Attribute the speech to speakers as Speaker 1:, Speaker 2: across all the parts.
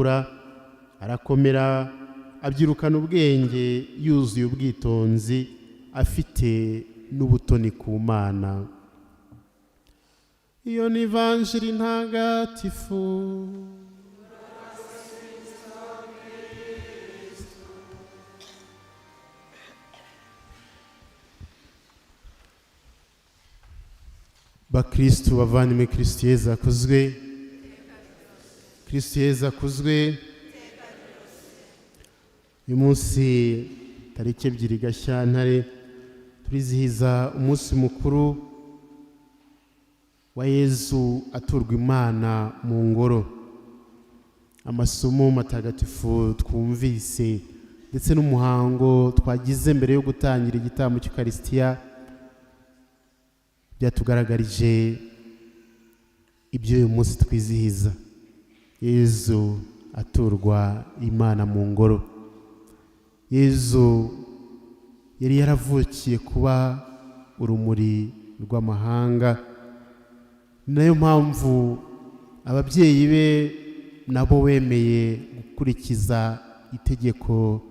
Speaker 1: arakura arakomera abyirukana ubwenge yuzuye ubwitonzi afite n'ubutoni ku Mana. Iyo ni ivanjiri ntagatifu. Bakristu bavandimwe, Kristu Yezu akuzwe. Kristu Yezu akuzwe. Uyu munsi tariki 2 Gashyantare turizihiza umunsi mukuru wa Yezu aturwa Imana mu ngoro. Amasomo matagatifu twumvise ndetse n'umuhango twagize mbere yo gutangira igitambo cy'Ukaristiya byatugaragarije ibyo uyu munsi twizihiza. Yezu aturwa Imana mu ngoro. Yezu yari yaravukiye kuba urumuri rw'amahanga. Nayo mpamvu ababyeyi be nabo bemeye gukurikiza itegeko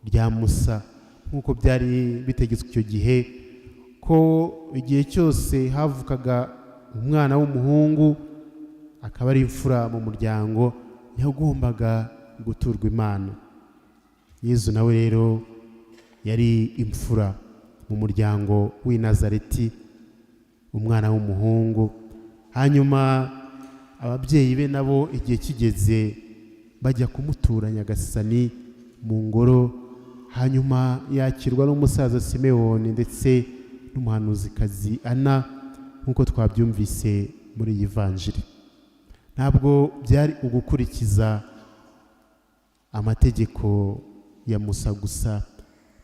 Speaker 1: rya Musa nk'uko byari bitegetswe icyo gihe, ko igihe cyose havukaga umwana w'umuhungu akaba ari imfura mu muryango yagombaga guturwa Imana. Yezu nawe rero yari imfura mu muryango w'i Nazareti, umwana w'umuhungu. Hanyuma ababyeyi be nabo igihe kigeze bajya kumutura Nyagasani mu ngoro. Hanyuma yakirwa n'umusaza Simewoni ndetse n'umuhanuzikazi Ana nk'uko twabyumvise muri iyi vanjiri. Ntabwo byari ugukurikiza amategeko ya Musa gusa,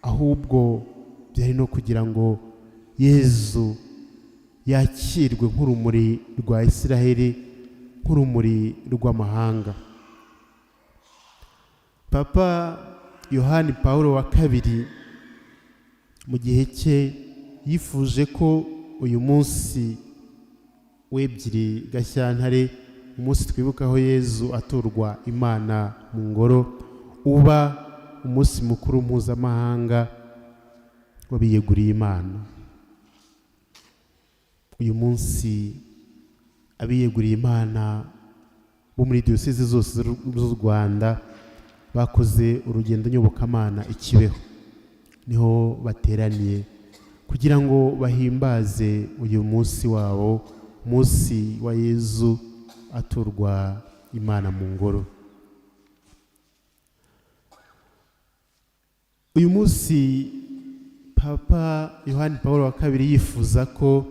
Speaker 1: ahubwo byari no kugira ngo Yezu yakirwe nk'urumuri rwa Isiraheli, nk'urumuri rw'amahanga. Papa Yohani Pawulo wa kabiri mu gihe cye yifuje ko uyu munsi w'2 Gashyantare, umunsi twibukaho Yezu aturwa Imana mu ngoro, uba umunsi mukuru mpuzamahanga w'abiyeguriye Imana. Uyu munsi abiyeguriye Imana bo muri diyoseze zose z'u Rwanda bakoze urugendo nyobokamana i Kibeho. Niho bateraniye kugira ngo bahimbaze uyu munsi wabo, umunsi wa Yezu aturwa Imana mu ngoro. Uyu munsi Papa Yohani Pawulo wa kabiri yifuza ko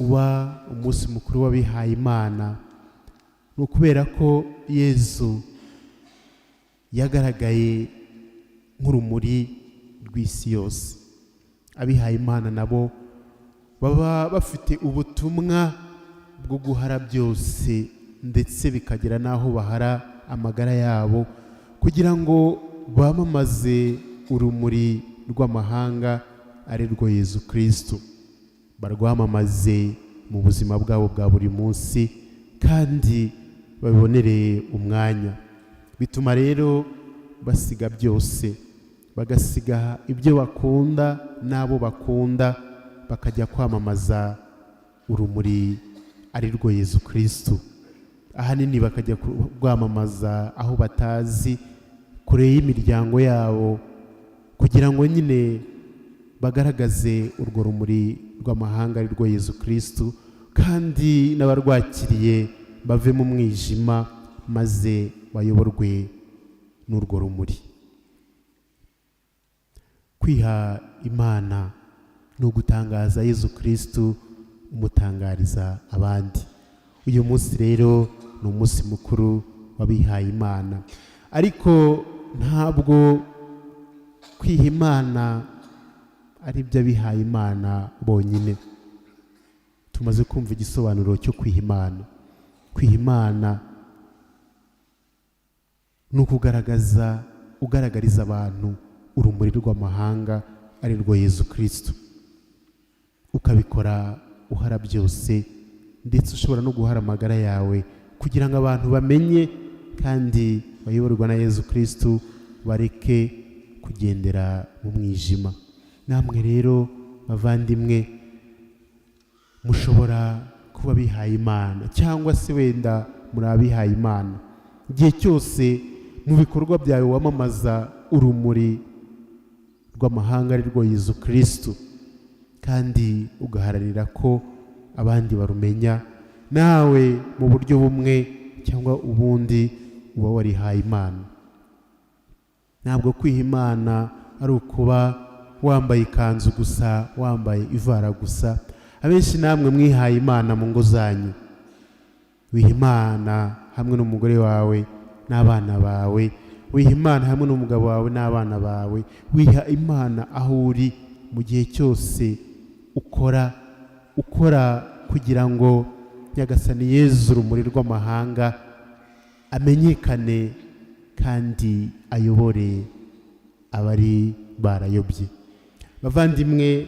Speaker 1: uba umunsi mukuru w'abihaye Imana, ni ukubera ko Yezu yagaragaye nk'urumuri rw'isi yose. Abihaye Imana nabo baba bafite ubutumwa bwo guhara byose, ndetse bikagera n'aho bahara amagara yabo kugira ngo bamamaze urumuri rw'amahanga ari rwo Yezu Kristu, barwamamaze mu buzima bwabo bwa buri munsi kandi babibonereye umwanya. Bituma rero basiga byose, bagasiga ibyo bakunda n'abo bakunda, bakajya kwamamaza urumuri ari rwo Yezu Kristu. Ahanini bakajya kurwamamaza aho batazi, kure y'imiryango yabo, kugira ngo nyine bagaragaze urwo rumuri rw'amahanga ari rwo Yezu Kristu, kandi n'abarwakiriye bave mu mwijima maze bayoborwe n'urwo rumuri. Kwiha Imana ni ugutangaza Yezu Kristu, umutangariza abandi. Uyu munsi rero ni umunsi mukuru w'abihaye Imana, ariko ntabwo kwiha Imana ari iby'abihaye Imana bonyine. Tumaze kumva igisobanuro cyo kwiha Imana. Kwiha Imana ni ugaragariza abantu urumuri rw'amahanga ari rwo Yezu Kristu, ukabikora uhara byose, ndetse ushobora no guhara amagara yawe kugira ngo abantu bamenye kandi bayoborwa na Yezu Kristu bareke kugendera mu mwijima. Namwe rero bavandimwe, mushobora kuba bihaye Imana cyangwa se wenda muri abihaye Imana. Igihe cyose mu bikorwa byawe wamamaza urumuri rw'amahanga ari rwo Yezu Kristu, kandi ugaharanira ko abandi barumenya, nawe mu buryo bumwe cyangwa ubundi uba warihaye Imana. Ntabwo kwiha Imana ari ukuba wambaye ikanzu gusa, wambaye ivara gusa. Abenshi namwe mwihaye Imana mu ngo zanyu. Wiha Imana hamwe n'umugore wawe n'abana bawe, wiha Imana hamwe n'umugabo wawe n'abana bawe, wiha Imana aho uri mu gihe cyose ukora kugira ngo Nyagasani Yezu urumuri rw'amahanga amenyekane kandi ayobore abari barayobye. Bavandimwe,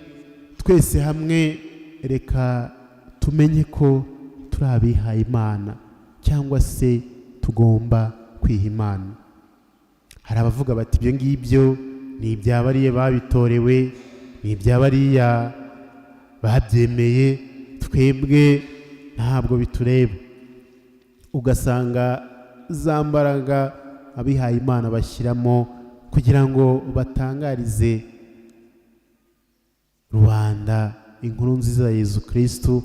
Speaker 1: twese hamwe reka tumenye ko turi abihaye Imana cyangwa se tugomba kwiha Imana. Hari abavuga bati ibyo ngibyo ni iby'abariya babitorewe, ni iby'abariya babyemeye, twebwe ntabwo bitureba. Ugasanga za mbaraga abihaye Imana bashyiramo kugira ngo batangarize rubanda inkuru nziza ya Yezu Kristu,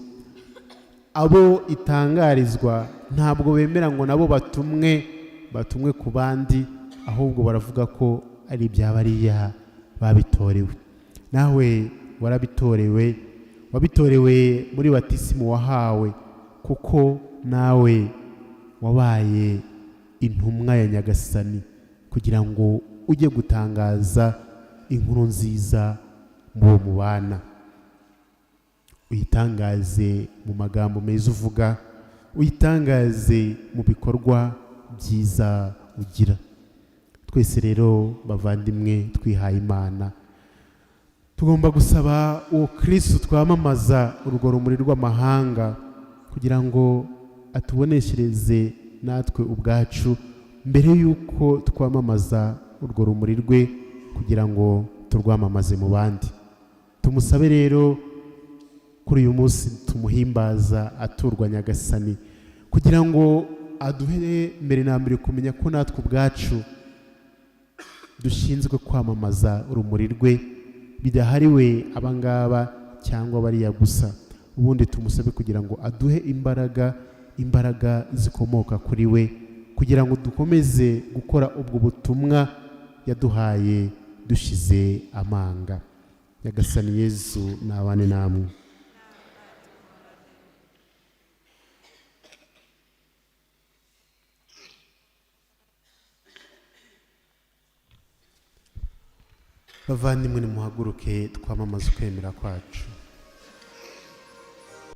Speaker 1: abo itangarizwa ntabwo bemera ngo nabo batumwe ku bandi, ahubwo baravuga ko ari iby'abariya babitorewe. Nawe warabitorewe, wabitorewe muri batisimu wahawe, kuko nawe wabaye intumwa ya Nyagasani kugira ngo ujye gutangaza inkuru nziza mu mubana. Uyitangaze mu magambo meza uvuga, uyitangaze mu bikorwa byiza ugira. Twese rero bavandimwe twihaye Imana, tugomba gusaba uwo Kristu twamamaza urwo rumuri rw'amahanga kugira ngo atuboneshereze natwe ubwacu mbere y'uko twamamaza urwo rumuri rwe, kugira ngo turwamamaze mu bandi. Tumusabe rero kuri uyu munsi tumuhimbaza aturwa Nyagasani, kugira ngo aduhere mbere na mbere kumenya ko natwe ubwacu dushinzwe kwamamaza urumuri rwe, bidahariwe abangaba cyangwa bariya gusa. Ubundi tumusabe kugira ngo aduhe imbaraga zikomoka kuri we, kugira ngo dukomeze gukora ubwo butumwa yaduhaye dushize amanga. Nyagasani Yezu nabane namwe. Bavandimwe, nimuhaguruke twamamaze ukwemera kwacu.